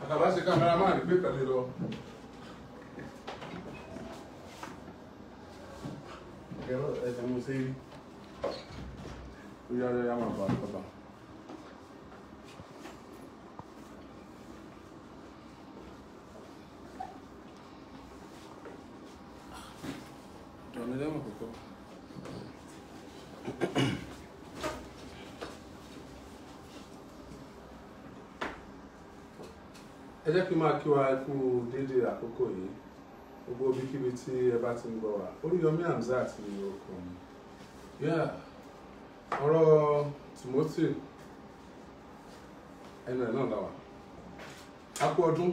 Acabas de cameraman, explícale lo. Estamos ahí. Ya le llaman para papá. ¿Dónde llamo, papá? Ẹ jẹ́ kí n máa kí wa kú déédéé àkókò yìí gbogbo ibikíbi tí ẹ bá ti ń gbọ́ wa Oríyọmí Hamzat ní orúkọ mi. Ọ̀rọ̀ Timothy ẹnu ẹ̀ náà làwà. A kú ọdún,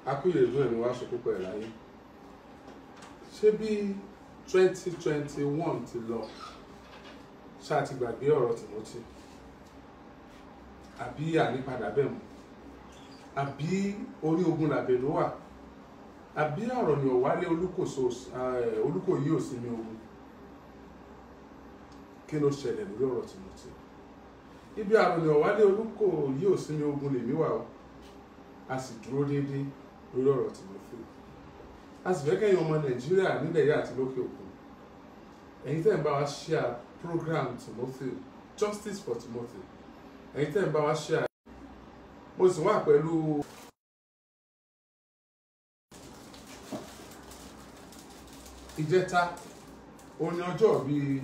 a kú ìyèdún ẹ̀mí wá ṣe púpọ̀ ẹ̀ láyé. Ṣé bí 2021 ti lọ ṣáà ti gbàgbé ọ̀rọ̀ Timothy àbí ànípadà bẹ́ẹ̀ mọ́? Àbí orí ogun làbẹ̀ ló wà? Àbí ọ̀rọ̀ ni ọ̀wálé Olúkòyí ò sí ní ogun? Kí ló ṣẹlẹ̀ lórí ọ̀rọ̀ Timothy? Ibi àrùn ni ọ̀wálé Olúkòyí ò sí ní ogun lèmi wà ó. A sì dúró déédéé lórí ọ̀rọ̀ Timothy. A sì fẹ́ kẹ́yìn ọmọ Nàìjíríà nílẹ̀ yà àti lókè òkun. Ẹ̀yin tẹ́ ń bá wa share program Timothy, Justice for Timothy. Ẹ̀yin tẹ́ ń bá wa share. Mo sì wà pẹ̀lú ìjẹta òní ọjọ́ bíi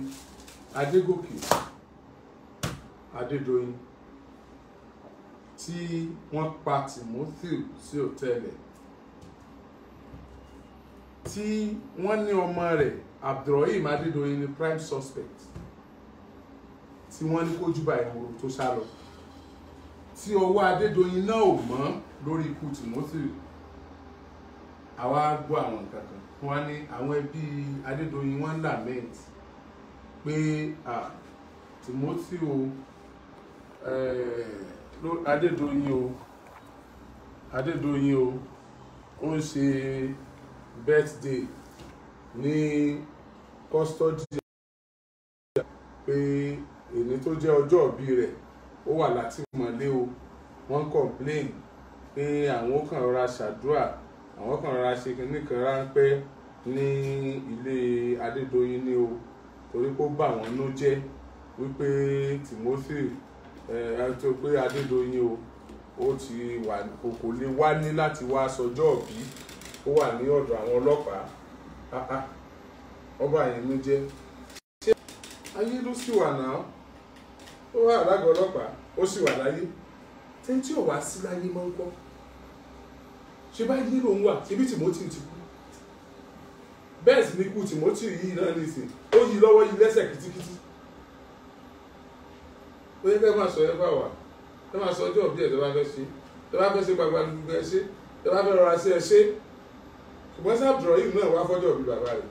Adégòkè Adédoyin tí wọ́n pa Timothy sí òtẹ́ẹ̀lì tí wọ́n ní ọmọ rẹ̀ Abdulrahim Adédoyin ní prime suspect tí wọ́n ní kójú bá ìhòòhò tó sá lọ tí ọwọ́ Adédoyin náà ò mọ́ lórí ikú Timothy. Àwa gbọ́ àwọn nǹkan kan wọ́n ní àwọn ẹbí Adédoyin wọ́n lament pé Timothy Adédoyin ó ń ṣe birthday ní custody pé èyí tó jẹ́ ọjọ́ ìbí rẹ̀ ó wà látìmọ́lé o. Wọ́n complain pé àwọn kan rọra ṣàdúrà, àwọn kan rọra ṣe kinní kan ráńpẹ́ ní ilé Adédoyin ní o torí kó bà wọ́n nú jẹ́ wípé Timothy tó pé Adédoyin ó ti wà kò lè wá ní láti wá sọjọ́ ìbí, ó wà ní ọ̀dọ̀ àwọn ọlọ́pàá. Ọba yẹn ló jẹ́ ṣé ayé ló sì wà náà, ó wà lágọ̀ọ́ ọlọ́pàá ó sì wà láyé. Tí ò wá sí láyé máa ń kọ́ ṣe bá yí lòun wà ṣe bí Timothy ti kú bẹ́ẹ̀ sì ní kú Timothy yìí náà nìsín ó yí lọ́wọ́ yí lẹ́sẹ̀ kìtìkìtì. Ó yẹ kẹ́ máa sọ ẹ bá wà ẹ máa sọ ọjọ́ bí ẹ̀ tó bá fẹ́ ṣe gbàgbà gbogbo ẹ ṣe tó bá fẹ́ rọra sí ẹ ṣe. Ṣùgbọ́n sí Abdulrahim náà wá fọ́jọ́ bí bàbá rẹ̀.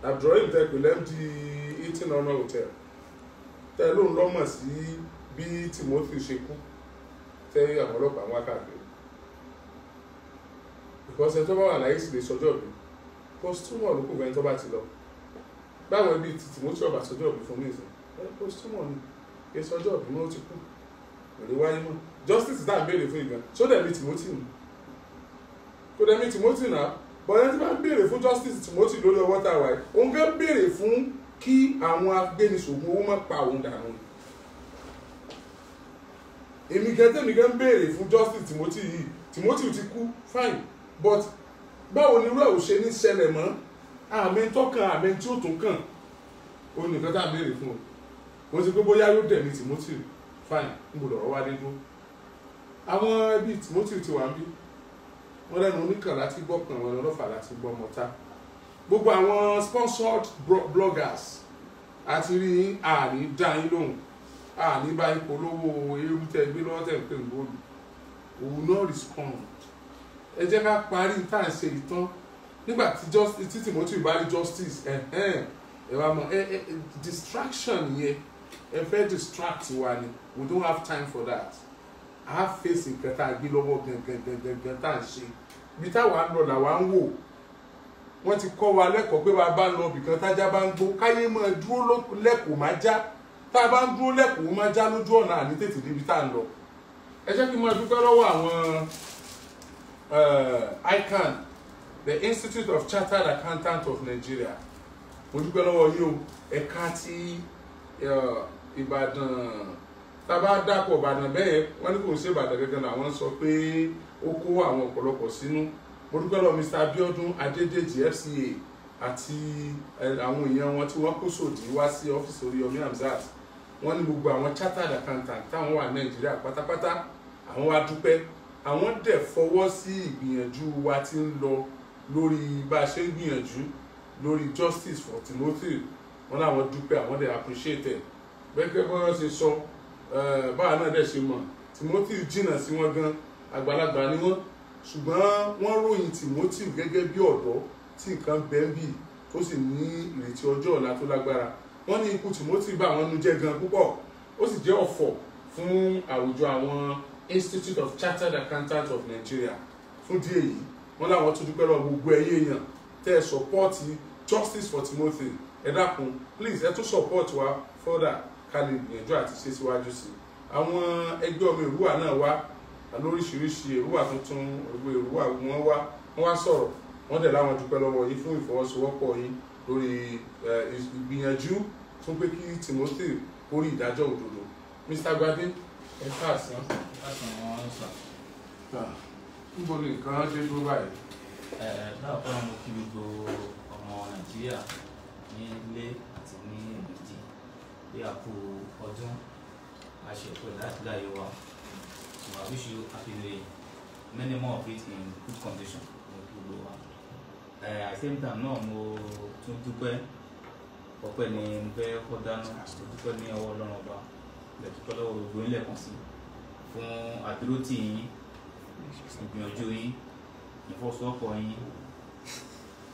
Abdulrahim tẹ pé MD Hilton Honor Hotel tẹ lóun lọ́mọ̀ sí bí Timothy ṣe kú tẹ́ àwọn ọlọ́pàá wá káàkiri. Because ẹ tó bá wà láyé sì lè sọjọ́ bí posthumo ló kù fẹ́ tó bá ti lọ. Báwọn ẹbí ti Timothy ọba sọjọ́ bí fún mi ìsìn posthumo ni kí sọjọ́ bí wọ́n ti kú èrè wáyé mọ́. Justice náà béèrè fún ìgbà ṣó dẹ̀ mi Timothy ni kó dẹ̀ mi Timothy náà bọ̀dẹ̀ tí bá ń béèrè fún Justice Timothy lórí ọwọ́ tá a wáyé òun gẹ́ béèrè fún kí àwọn agbénisògùn owó má pa òun dànù. Èmi gẹ́tẹ́ mi gẹ́ ń béèrè fún Justice Timothy yìí. Timothy ti kú fine but báwo ni irú ẹ̀ ò ṣe ní ṣẹlẹ̀ mọ́ àmì tó kàn àmì tí ó tún kàn ó ní nǹkan tá a béèrè fún o. Wọ́n ti pé bóyá yóò dẹ̀ ní Timothy fine ń gbọ́dọ̀ ọwọ́ adé dúró. Àwọn ẹbí Timothy ti wà ń bí wọ́n lẹ́nu oníkàn láti gbọ́ kan wọn lọ́fà láti gbọ́ mọ́ta. Gbogbo àwọn sponsored bloggers àti rí àní dá yín lóhùn àní bá yín polówó ewu tẹ gbé lọ́wọ́ tẹ̀ ń pè ń gbòòlù we will not respond. Ẹ jẹ́ ká parí tá à ń ṣe ìtàn nígbà tí Timothy bá rí justice ẹ wá mọ̀ distraction yẹn ẹ fẹ́ distract wa ni we don't have time for that. I have face nǹkan tá a gbé lọ́wọ́ gangan tá à ń ṣe ibi táwa ń lọ làwa ń wò. Wọ́n ti kọ́ wa lẹ́kọ̀ọ́ pé bá bá ń lọ ibìkan tájá bá ń gbó káyé máa dúró lẹ́kọ̀ọ́ má já tá a bá ń dúró lẹ́kọ̀ọ́ má já lójú ọ̀nà àní tètè débi tá à ń lọ. Ẹ jẹ́ kí n máa dúpẹ́ lọ́wọ́ àwọn ICAN, the Institute of Chartered Accountants of Nigeria. Mo dúpẹ́ lọ́wọ́ yín o, ẹ̀ka ti Ìbàdàn tá a bá dàpọ̀ Ìbàdàn bẹ́ẹ̀ wọ́n ní kò ń ṣe Ìbàdàn gẹ́gẹ́ náà wọ́n sọ pé ó kó àwọn ọ̀pọ̀lọpọ̀ sínú. Mo dúpẹ́ lọ́wọ́ Mr. Abiodun Adedeji FCA àti àwọn èèyàn wọn tí wọ́n kó sòdì wá sí ọ́fíìsì Oríyọmí Hamzat. Wọ́n ní gbogbo àwọn chartered accountant táwọn wà Nàìjíríà pátápátá àwọn wá dúpẹ́. Àwọn dẹ̀ fọwọ́ sí ìgbìyànjú wa tí ń lọ lórí bá a ṣe ń gbìyànjú lórí justice for Timothy. Wọ́n láwọn dúpẹ́ àwọn dẹ̀ appreciate ẹ̀. Bẹ́ẹ̀ bọ́n ṣe sọ báwa náà dẹ̀ ṣe mọ̀ Timothy jìnnà sí wọn gan àgbàlagbà ni wọ́n ṣùgbọ́n wọ́n ròyìn Timothy gẹ́gẹ́ bí ọ̀dọ́ tí nǹkan bẹ́ẹ̀ bì tó sì ní ìrètí ọjọ́ ọ̀la tó lágbára. Wọ́n ní ikú Timothy bá àwọn nu jẹ́ gan púpọ̀ ó sì jẹ́ ọ̀fọ̀ fún àwùjọ àwọn Institute of Chartered Accountants of Nigeria. Fún díẹ̀ yìí wọ́n láwọn tó dúpẹ́ lọ gbogbo ẹ̀yẹ èèyàn tẹ́ ẹ sọ́pọ́ọ̀tì justice for Timothy. Ẹ dákun please ẹ tún support wa further ká lè gbìyànjú àti ṣe síwájú sí. Àwọn ẹgbẹ́ ọmọ Èrúwà náà wá lóríṣiríṣi Èrúwà tuntun gbogbo Èrúwà wọ́n wá sọ̀rọ̀ wọ́n dẹ̀ láwọn dúpẹ́ lọ́wọ́ yín fún ìfọwọ́sowọ́pọ̀ yín lórí ìgbìyànjú fún pé kí Timothy kó rí ìdájọ́ òdodo. Mr. Gbadé ẹ káàsán. Níbo ni nǹkan dé dúró báyìí? Láàpọ̀ àwọn mo kí gbogbo ọmọ Nàìjíríà ní ilé àti ní èdè bí a kú ọdún àṣepọ̀ láti láyé wa. So I wish you happy new year. Many more of it in good condition. At the same time náà mo tún dúpẹ́ ọpẹ́ ni mo fẹ́ kọ́ dáná dúpẹ́ ní ọwọ́ Ọlọ́run ọba lẹ́tùpẹ́ lọ́wọ́ gbogbo ilé kan sí fún àdúrótì yín ìgbìyànjú yín ìfọwọ́sowọ́pọ̀ yín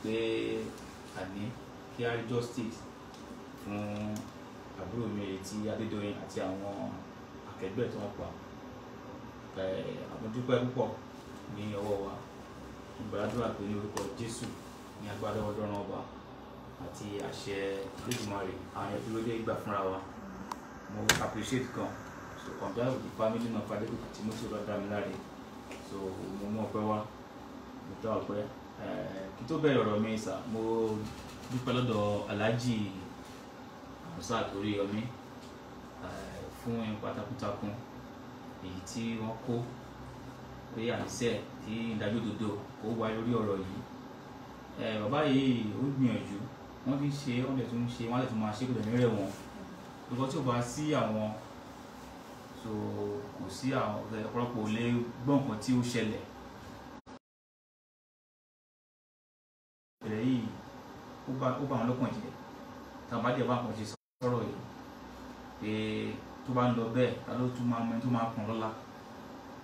pé àní kí á rí justice fún àbúrò mi Retí Adédoyin àti àwọn akẹgbẹ́ tí wọ́n pa. Àwọn dúpẹ́ púpọ̀ ní ọwọ́ wa ìgbàládùn àpè ní orúkọ Jésù ní agbára Ọlọ́run ọba àti àṣẹ Olódùmarè àwọn ẹbí lóde ìgbà fúnra wa. Mo appreciate gan so on behalf of the family of Adegoke Timothy Olúwadámiláre so mo mú ọpẹ́ wá mo tọ́ ọpẹ́ kí tó bẹ̀rẹ̀ ọ̀rọ̀ mi sà mo dúpẹ́ lọ́dọ̀ Alhaji Hamzat Oríyọmí fún ipa takuntakun èyí tí wọ́n kó pé àìsẹ tí ìdájọ́ òdodo ó wáyé lórí ọ̀rọ̀ yìí. Bàbá yìí ó gbìyànjú wọ́n ti ṣe wọ́n lè tún ṣe wọ́n lè tún máa ṣe kó lè nírẹ̀ wọn lọ́kọ́ tí ó bá sí àwọn so kò sí àwọn ọ̀pọ̀lọpọ̀ lè gbọ́ nǹkan tí ó ṣẹlẹ̀. Ìrẹ̀ yìí ó bá wọn lọ́kàn jẹ́ tàbí àdìẹ bá nǹkan ṣe sọ̀rọ̀ yìí pé tó bá ń lọ bẹ́ẹ̀ ta ló tún máa mọ ẹni tó máa kàn lọ́la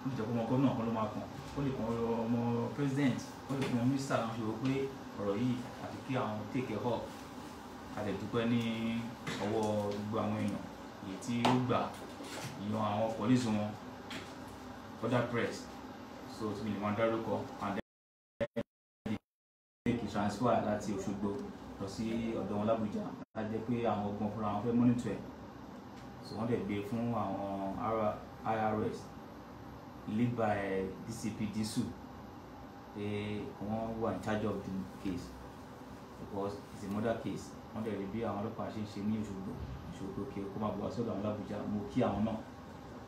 ìjọba ọmọ gómìnà kan ló máa kàn ó lè kàn ọmọ president ó lè kàn mínísítà náà ṣe wò pé ọ̀rọ̀ yìí àti kí àwọn take a hop àtẹ̀dúpẹ́ ní ọwọ́ gbogbo àwọn èèyàn èyí tí ó gbà yan àwọn police wọn other press so tí mi lè máa dárúkọ and then make a transfer láti Òṣogbo lọ sí ọ̀dọ̀ wọn l'Ábùjá láti jẹ́ pé àwọn ọgbọ́n fúnra wọn fẹ́ monitor ẹ̀ so wọ́n dẹ̀ gbé fún àwọn IRS led by DCP Disu wọ́n wà in charge of the case because it's a murder case wọ́n dẹ̀ rí bí àwọn ọlọ́pàá ṣe ń ṣe ní Òṣogbo kí kó máa bọ̀ wá sọ́dọ̀ àwọn l'Ábùjá mo kí àwọn náà.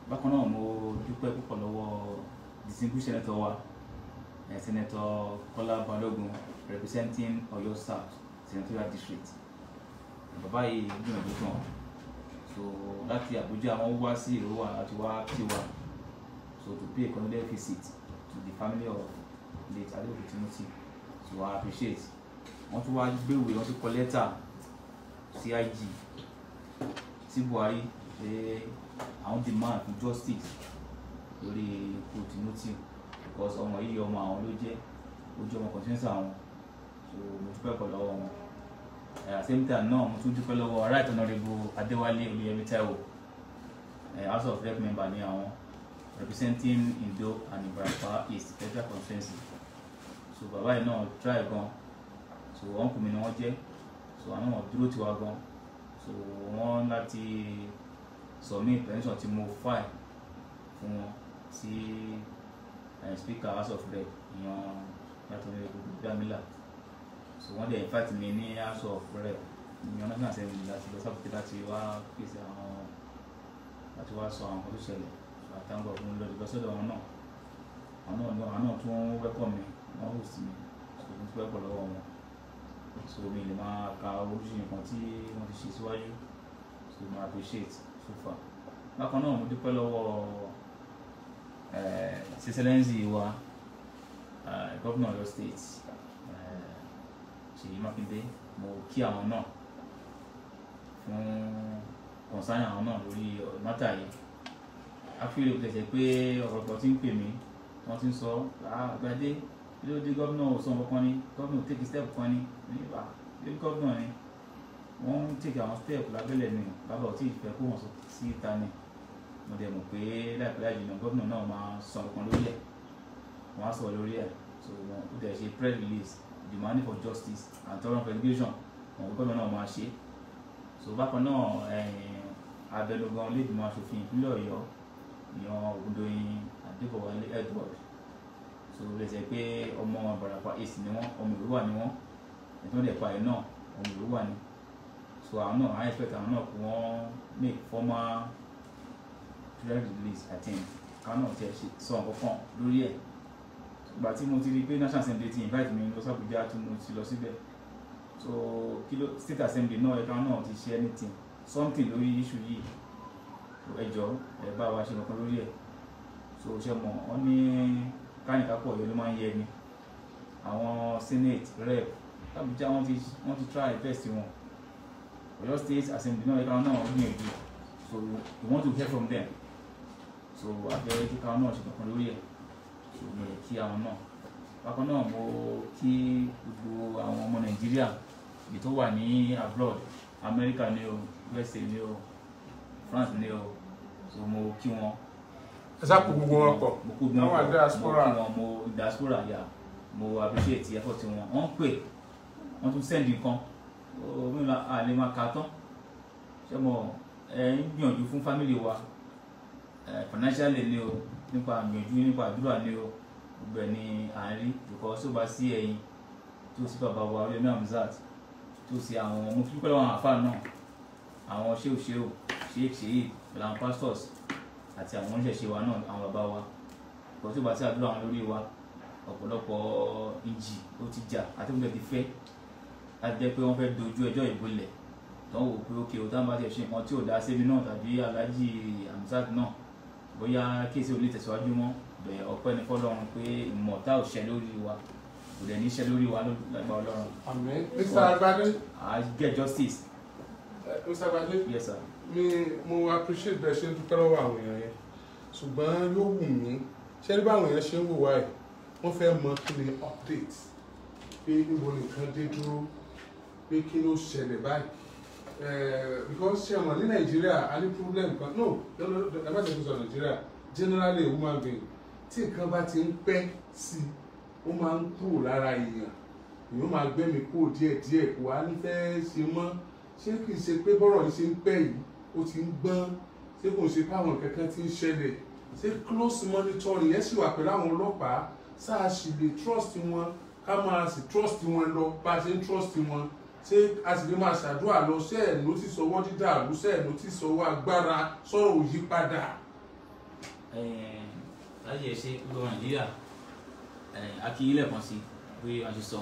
Bákan náà mo dúpẹ́ púpọ̀ lọ́wọ́ distinguished senator wa Senator Kọ́lá Balógun representing Ọ̀yọ́ South Senatorial District. Bàbá yìí gbìyànjú gan so láti Àbújá wọ́n wá sí Èrúwà láti wá kí wa so to pay a condolence visit to the family of late Adegoke Timothy so I appreciate. Wọ́n tún wá gbéwèé wọ́n tún kọ lẹ́tà sí IG sí Buhari pé àwọn demand for justice lórí ikú Timothy because ọmọ yìí ọmọ àwọn ló jẹ́ ojú ọmọ conscience àwọn, so mo dúpẹ́ pọ̀ lọ́wọ́ wọn. At the same time náà mo tún dúpẹ́ lọ́wọ́ Right Honourable Adéwálé Olúyẹmí Táíwò, House of Rep member ní àwọn, representing Indo and Ìbàràpá East Federal Constituency. So bàbá yìí náà try gan, so wọ́n kù mí ni wọ́n jẹ́, so àwọn náà dúró tiwa gan, so wọ́n láti submit petition tí mo file fún wọn sí Speaker House of Rep ìyàn Right Honourable Gbàmílà. So wọ́n dẹ̀ invite mi ní House of Rep ìyàn National Assembly láti lọ sábùkì láti wá pèsè àwọn láti wá sọ àwọn kan tó ṣẹlẹ̀. So àtàǹgbọ̀ fún lọ́dún lọ́sọ̀dọ̀ wọn náà, àwọn náà tún welcome mi, wọ́n host mi, so mo ti pẹ́ pọ̀ lọ́wọ́ wọn. So mi lè máa ka oríṣiríṣi nǹkan tí wọ́n ti ṣe síwájú, so mo appreciate so far. Bákan náà mo dúpẹ́ lọ́wọ́ Excellency wa Governor of your state Ṣèyí Mákindé, mo kí àwọn náà fún concern àwọn náà lórí mátà yìí. Actually ó tẹ̀sẹ̀ pé ọ̀pọ̀lọpọ̀ tí ń pè mí wọ́n ti ń sọ Àgbàdé kí ló dé gómìnà ò sọ nǹkan ní, gómìnà take step kan ní nígbà tí gómìnà ni wọ́n ń take àwọn step lábẹ́lẹ̀ mi bàbá ò tí ì fẹ́ kó wọ́n sọ sí ìta ni. Mo dẹ̀ mọ̀ pé láìpẹ́ láì jìnnà gómìnà náà máa sọ nǹkan lórí ẹ̀, wọ́n á sọ lórí ẹ̀. So ó dẹ̀ ṣe press release demanding for justice and thorough investigation, àwọn gómìnà náà máa ṣe. So bákan náà abẹnugan lẹ́gbìmọ̀ aṣòfin ìpínlẹ̀ Ọ̀yọ́ ìyàn Ògúndòyìn Adébọ̀wálé Edward, so lè ṣe pé ọmọ Ìbàràpá East ni wọ́n, ọmọ Ìrúwà ni wọ́n, ẹ̀tọ́ dẹ̀ pa ẹ̀ náà ọmọ Ìrúwà ni. So àwọn náà I expect àwọn náà kí wọ́n make formal press release I think káwọn náà ti sọ nǹkan kan lórí ẹ̀. Ìgbà tí mo ti rí pé National Assembly ti invite mi lọ sí Abuja tí mo ti lọ síbẹ̀, so State Assembly náà ẹ̀ka náà ti ṣe anything something lórí issue yìí, so ẹ jọ̀ọ́ ẹ bá wa ṣe nǹkan lórí ẹ̀. So ṣe mọ̀ wọ́n ní káyìnkápọ̀ Ọ̀yọ́ ló máa ń yẹ ni, àwọn Senate Rep Abuja wọ́n ti try best wọn, Ọ̀yọ́ State Assembly náà ẹ̀ka náà gbìyànjú, so we want to hear from them. So àbẹ̀rẹ̀ kíkà náà ṣe nǹkan lórí ẹ̀, so mo lè kí àwọn náà. Bákan náà mo kí gbogbo àwọn ọmọ Nàìjíríà èyí tó wà ní abroad, America ni o, USA ni o, France ni o, so mo kí wọn. Ẹ sá kó gbogbo wọn pọ̀, mo kó gbogbo wọn pọ̀, diaspora. mo kí wọn, mo diaspora yà, mo appreciate effort wọn. Wọ́n pè, wọ́n tún send nǹkan, mi ò lè máa kà tán. Ṣé mo ń gbìyànjú fún family wa financially ni o, nípa gbìyànjú nípa àdúrà ni o, gbogbo ẹ̀ ni à ń rí because ó bá sí ẹ̀yin tó sí bàbá wa Olúyẹmí Hamzat tó sí àwọn ọmọ kíkọ́ lọ́wọ́ àwọn àfáà náà, àwọn ṣéò sheikh pẹ̀lú àwọn pastors àti àwọn oníṣẹ̀ṣe wa náà, àwọn bàbá wa because ó bá sí àdúrà wọn lórí wa ọ̀pọ̀lọpọ̀ ìjì ó ti jà àti gbogbo ẹ̀ ti fẹ́ láti jẹ́ pé wọ́n fẹ́ dojú ẹjọ́ ìbolẹ̀ tó ń wò pé ókè ó táwọn bá ti ṣe nǹkan tí ò dá sẹ́mi náà tàbí Alhaji Hamzat náà bóyá kéèsì ò lè tẹ̀síwájú mọ́, bẹ̀ ọpẹ́ ní fọ́lọ́run pé ìmọ̀ta ò ṣẹ lórí wa, kò dẹ̀ ní ṣẹ lórí wa lágbà Ọlọ́run. Àmín. Mr. Agbade. I get justice. Mr. Agbade. Yes sir. Mo appreciate bẹ́ẹ̀ ṣe ń dúpẹ́ lọ́wọ́ àwọn èèyàn yẹn, ṣùgbọ́n yóò wù mí ṣé ní báwọn èèyàn ṣe ń wò wáyé wọ́n fẹ́ mọ kí ni update pé níbo nìkan dé dúró, pé kí ló ṣẹlẹ̀ báyìí. Because ṣé ọmọ ní Nàìjíríà a ní problem kan no ẹ má ṣe fi sọ Nàìjíríà generally human being tí nǹkan bá ti ń pẹ́ sí ó máa ń kúrò lára èèyàn máa gbẹ́mi kúrò díẹ̀díẹ̀ kò wá ní fẹ́ ṣe mọ́. Ṣé kìí ṣe pé bọ́rọ̀ yìí ṣe ń pẹ́ yìí ó ti ń gbọ́n, ṣé kò ṣe káwọn kankan ti ń ṣẹlẹ̀, ṣé close monitoring yẹn sì wà pẹ̀lú àwọn ọlọ́pàá, sáà sì lè trust wọn ká máa sì trust wọn lọ bá a ṣe ń trust wọn, ṣé a sì lè máa ṣàdúrà lọ ṣé ẹ̀ ló ti sọwọ́ dídàrú ṣé ẹ̀ ló ti sọwọ́ agbára sọ̀rọ̀ òyípadà. láyé ẹ ṣe gbogbo Nàìjíríà akínyílẹ̀ kan sí pé a ṣe sọ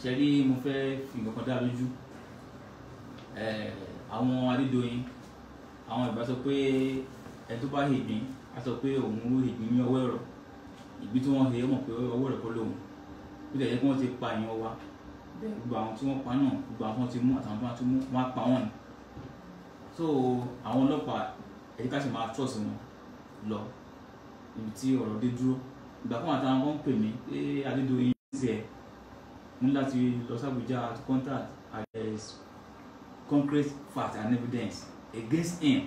ṣe rí mo fẹ́ fi nǹkan kan dá lójú. Àwọn Adédoyin àwọn ìbá sọ pé ẹ tó bá hègbín á sọ pé òun hègbín ní ọwọ́ ẹ̀rọ, ìgbín tí wọ́n he mọ̀ pé ọwọ́ ẹ̀rọ kọ́ lóhùn, ó dẹ̀ yẹ kí wọ́n ti pa èèyàn wa, gbogbo àwọn tí wọ́n pa náà gbogbo àwọn tí wọ́n ti mú àtàwọn tí wọ́n ti mú wọ́n á pa wọ́n ni. So àwọn ọlọ́pàá ẹ̀yí ká sì máa trust wọn lọ ibi tí ọ̀rọ̀ dé dúró ìgbà kan àtàwọn kan pè mí pé Adédoyin ṣe mú láti lọ sí Abuja to contact as concrete fact and evidence against him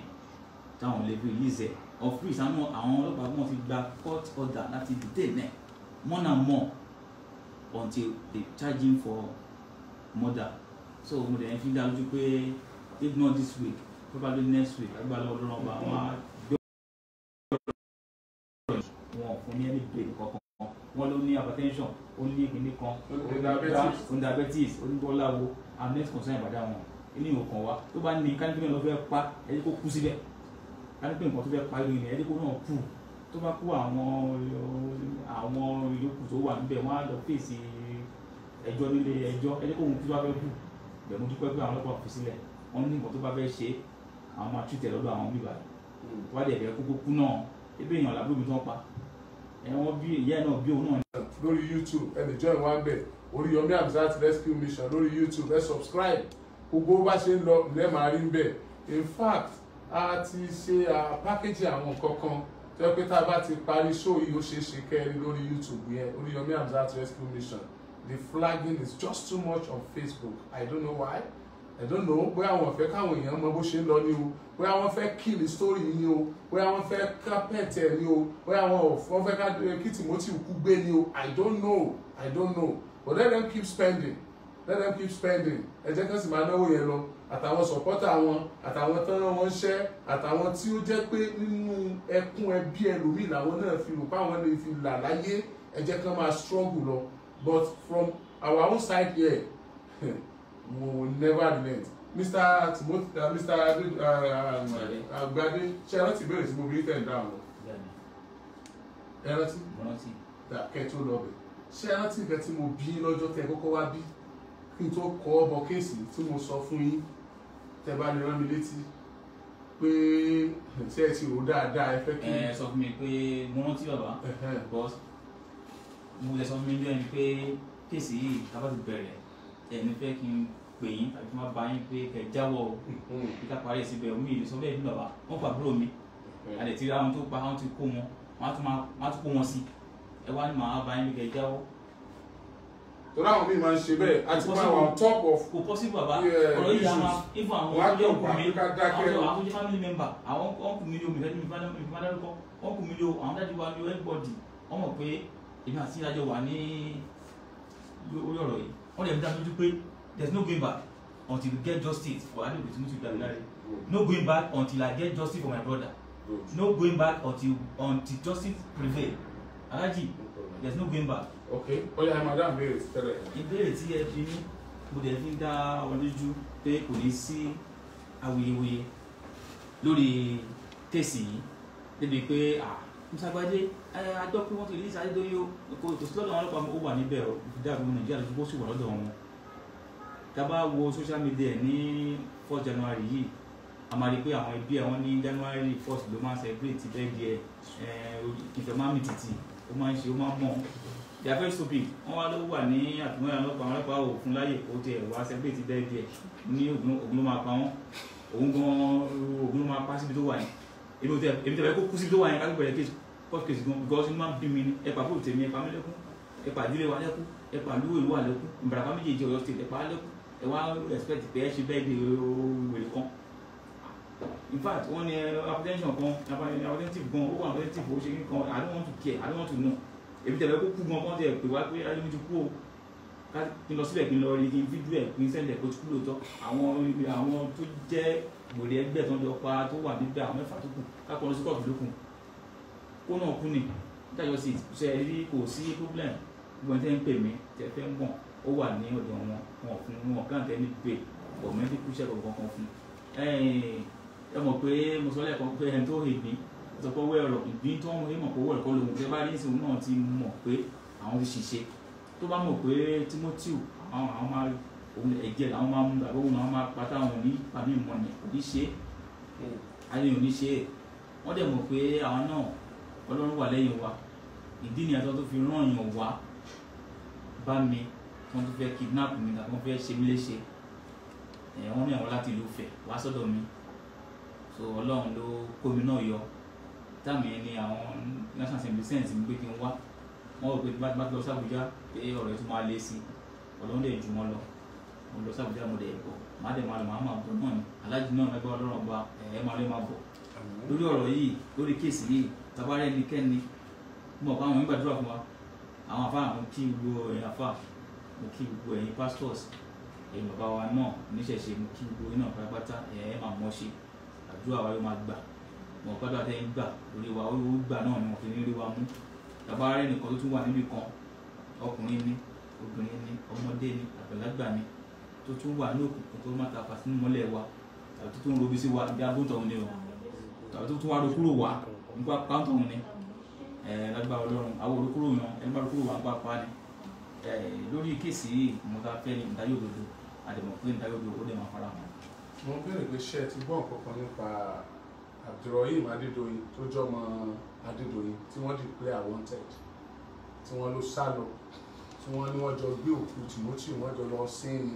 táwọn lè fi release ẹ̀ of which àwọn ọlọ́pàá wọn ti gba court order láti detain ẹ̀ more and more until they charge him for murder. So mo dẹ̀ fi dá lójú pé if not this week probably next week agbára ọlọ́run ọba wọn á gbé wọn fún ní ẹni break kankan wọn ló ní hypertension ó ní ìpínlẹ̀ kan ó diabetes ó ní bọ́láwo and next concern ìbàdàn wọn ní ìwòkàn wa tó bá ní kánípé lọ fẹ́ pa ẹni kó kú síbẹ̀ kánípé nǹkan tó fẹ́ pa ìròyìn ẹni kó náà kú tó bá kú àwọn ìyókù tó wà níbẹ̀ wọ́n á lọ fèsì ẹjọ́ nílé ẹjọ́ ẹni kó òun kú tó bá fẹ́ kú bẹ̀rù dúpẹ́ pé àwọn ọlọ́pàá fi sílẹ̀ wọ́n ní nǹkan tó bá fẹ́ ṣe àwọn máa tútẹ̀ lọ́dọ̀ àwọn bíbá wá dẹ̀ bẹ̀rẹ̀ kókó kú náà ebi èèyàn làbúrò mi tó ń pa ẹ̀wọ̀n bí ìyá ẹ̀ náà bí òun náà. lórí YouTube ẹni join one bẹ̀ Oríyọmí Hamzat Rescue Mission lórí YouTube ẹ subscribe gbogbo bá ṣe ń lọ lẹ́ẹ̀ máa rí ń bẹ̀ in fact a ti ṣe package àwọn nǹkan kan tó yẹ pé tá a bá ti parí show yìí ó ṣeé ṣe kẹ́rin lórí YouTube yẹn Oríyọmí Hamzat Rescue Mission. The flagging is just too much on Facebook. I don't know why. I don't know. Bóyá àwọn fẹ́ káwọn èèyàn mọ bó ṣe ń lọ ní o. Bóyá wọ́n fẹ́ kill the story ní o. Bóyá wọ́n fẹ́ carpet ẹ̀ ní o. Bóyá wọ́n fẹ́ kí Timothy kú gbé ní o. I don't know. I don't know. But let them keep spending. Let them keep spending. Ẹ jẹ́ kí wọ́n sì máa náwó yẹn lọ. Àtàwọn supporter wọn, àtàwọn tán wọn ṣẹ́, àtàwọn tí ó jẹ́ pé nínú ẹkún ẹbí ẹlòmíì làwọn náà fi rò pé àwọn lè fi là láyé. Ẹ jẹ́ kí wọ́n máa struggle lọ. But from our own side here, we will never relent. Mr. Timothy, Mr. Agbade, ṣé ẹ rántí ìbéèrè tí mo bí tẹ̀ ń dáhùn? Ẹ rántí? Kẹ́ tó lọ bẹ̀. Ṣé ẹ rántí nǹkan tí mo bí lọ́jọ́ tẹ́ kọ́kọ́ wá bí? Kí n tó kọ́ ọbọ̀ kéèsì tí mo sọ fún yín, tẹ́ bá lè rán mi létí pé ṣé ẹ ti rò dáadáa ẹ fẹ́ kí. Ẹ sọ fún mi pé mo rántí bàbá because mo lè sọ fún mi lẹ́yìn pé kéèsì yìí tábà ti bẹ̀rẹ̀ ẹni fẹ́ kí n pè yín tàbí kí n má bá yín pé kẹ́ jáwọ́ kí ká parí síbẹ̀ omi ìlú sọ bẹ́ẹ̀ ní bàbá wọ́n pa àbúrò mi àlẹ́ tí àwọn tó pa àwọn ti kó wọn wọ́n á tún kó wọn sí ẹ wá ní màá bá yín kẹ́ jáwọ́. torí àwọn míì máa ń ṣe bẹ́ẹ̀ àti máa wà on top of. kò possible bàbá ọ̀rọ̀ yìí àwọn ifo àwọn tó jẹ́ òkú mi àwọn tó jẹ́ family member àwọn ọkùnrin mi ni omi ìfẹ́ mi ìfẹ́ dárúkọ ọkùnrin mi ni àwọn dájú wa ni everybody wọ́n mọ̀ pé èmi àti ìdájọ́ wà ní orí ọ̀rọ̀ yìí wọ́n lè dá lójú pé there is no going back until we get justice for Adedoyin Timothy Damilola no going back until I get justice for my brother no going back until justice prevail Alhaji there is no going back. Okay, oya madam béèrè tẹ́lẹ̀. ìbéèrè tí ẹ fi ní mo dẹ̀ fi ń dá ọ lójú pé kò ní sí awuyewuye lórí kéèsì yìí débi pé Mr. Agbade àjọ pé wọ́n ti release Adédoyin o kò tó sí lọ́dọ̀ àwọn ọlọ́pàá ó wà níbẹ̀ o ìfìdá àgbọn Nàìjíríà lójú bó sì wà lọ́dọ̀ wọn. tá a bá wo social media ní 4 January yìí a máa rí pé àwọn ẹbí ẹ̀ wọ́n ní January 1st ló máa ń celebrate birthday ìfẹ́ máa ń mì títì ó máa ń ṣe ó máa ń mọ̀ they are very stupid wọ́n wá ló wà ní àtúnwé ọlọ́pàá àwọn ọlọ́pàá ò fún láyè ó ti ẹ̀ wá celebrate birthday ní Ògùn ló máa pa wọ́n òun gan Ògùn ló máa pa síbi tó wà yẹn èmi tẹ̀lé kó kú síbi tó wà yẹn ká ló bẹ̀rẹ̀ court case gan because inú máa ń bí mi ní ẹ̀pà fún tèmi ẹ̀pà mi lẹ́kún ẹ̀pà ìdílé wa lẹ́kún ẹ̀pà lúwẹ̀ ìlú wa lẹ́kún ìbàràpá méjèèjì Ọ̀yọ́ state ẹ̀pà lẹ́kún ẹ̀ wá expect pé ẹ ṣe bẹ́ẹ̀ de wèrè kan in fact wọ́n ní apprehension kan apprehensive gan ó wà apprehensive ó ṣe kí kan I don't want to care I don't want to know èmi tẹ̀lé kó kú gan kán tẹ̀ pé wá pé Adédoyin ti kú o kí n lọ síbẹ̀ kí n lọ rí kí n fídíò ẹ̀ kí n sẹ́ndẹ̀ kó ti kú lóòótọ́ àwọn tó jẹ́ wèrè ẹgbẹ́ tó ń jọ pa tó wà níbẹ̀ àwọn mẹ́fà tó kù kápọ̀ lọ sí kóòtù lókun kó náà kú ni dájọ́ sí ṣe rí kò sí problem gbọ́n tẹ́ ń pè mí tẹ́ fẹ́ ń gbọ̀n ó wà ní ọ̀dọ̀ wọn fún wọn kàn tẹ́ ní pé gọ̀ọ̀mẹ́ntì kúṣẹ́ kankan fún ẹ mọ̀ pé mo sọ lẹ́ẹ̀kan pé ẹni tó hègbí sọ pé owó ẹ̀rọ ìgbín tó ń mọ̀ pé owó ẹ̀rọ kọ́ lòun tẹ́ bá rí ìsìn náà ti mọ̀ pé àwọn ti ṣiṣẹ́ tó bá mọ̀ pé Timothy àwọn máa òun ẹ̀jẹ̀ làwọn máa mú tàbí òun àwọn máa pátá wọn ní pàmì ìmọ̀ ni kò ní ṣe é ayé ò ní ṣe é wọ́n dẹ̀ mọ̀ pé àwọn náà Ọlọ́run wà lẹ́yìn wa ìdí ni àtọ́ tó fi rán èèyàn wá bá mi tí wọ́n tún fẹ́ kidnap mi tàbí wọ́n fẹ́ ṣe mí léṣe wọ́n ní àwọn láti ìlú Ifẹ̀ wá sọ́dọ̀ mi so Ọlọ́run ló kó mi náà yọ táàmì yẹn ni àwọn national assembly sense ń gbé kí n wá wọ́n rò pé bá lọ sí Àbújá pé ọ̀rọ̀ yẹn tún máa lé sí ọlọ́run dẹ̀ jù wọ́n lọ mo lọ sí Àbújá mo dẹ̀ bọ̀ má dẹ̀ máa lọ máa bọ̀ náà ni aláàjì náà lágbára ọlọ́run ọba máa lé máa bọ̀ lórí ọ̀rọ̀ yìí lórí kéèsì yìí tabarẹ́ ẹnikẹ́ni mo kọ́ àwọn ìgbàdúrà fún wa àwọn afá mo kí gbogbo ẹ̀yin afá mo kí gbogbo ẹ̀yin pastors ẹ̀yin bàbá wa náà oníṣẹ̀ṣe mo kí gbogbo iná pátápátá máa mọ̀ ṣe àdúrà wa yóò máa gbà wọn kọ́ dàtẹ́ ń gbà lórí wa ó gbà náà ni wọ́n fi ní rí wa mú tabarẹ́ ẹnìkan tó tún wà níbì kan ọkùnrin ní obìnrin ní ọmọdé ní àgbàlagbà ní tó tún wà ní òkùnkùn tó má ta fàtí mọ́lẹ̀ wa tàbí tó tún robi sí wa bí agbóntọ̀ ní o tàbí tó tún wá lókúrò wá nípa pàǹtọ̀ ní lágbára Ọlọ́run àwọn olókúrò yan ẹni bá lókúrò wá ń pàpà ní lórí kéèsì yìí mo ta fẹ́ ní ìdájọ́ òdodo àdèmọ̀ pé ìdájọ́ òdodo ó dẹ̀ máa fara hàn. mo bẹ̀rẹ̀ pé ṣé ẹ ti gbọ́ nǹkan kan nípa Abdulrahim Adédoyin tó jọmọ Adédoyin tí wọ́n declare wanted tí wọ́n ló sá lọ tí wọ́n ní wọ́n jọ gbé òkú Timothy wọ́n jọ lọ sínú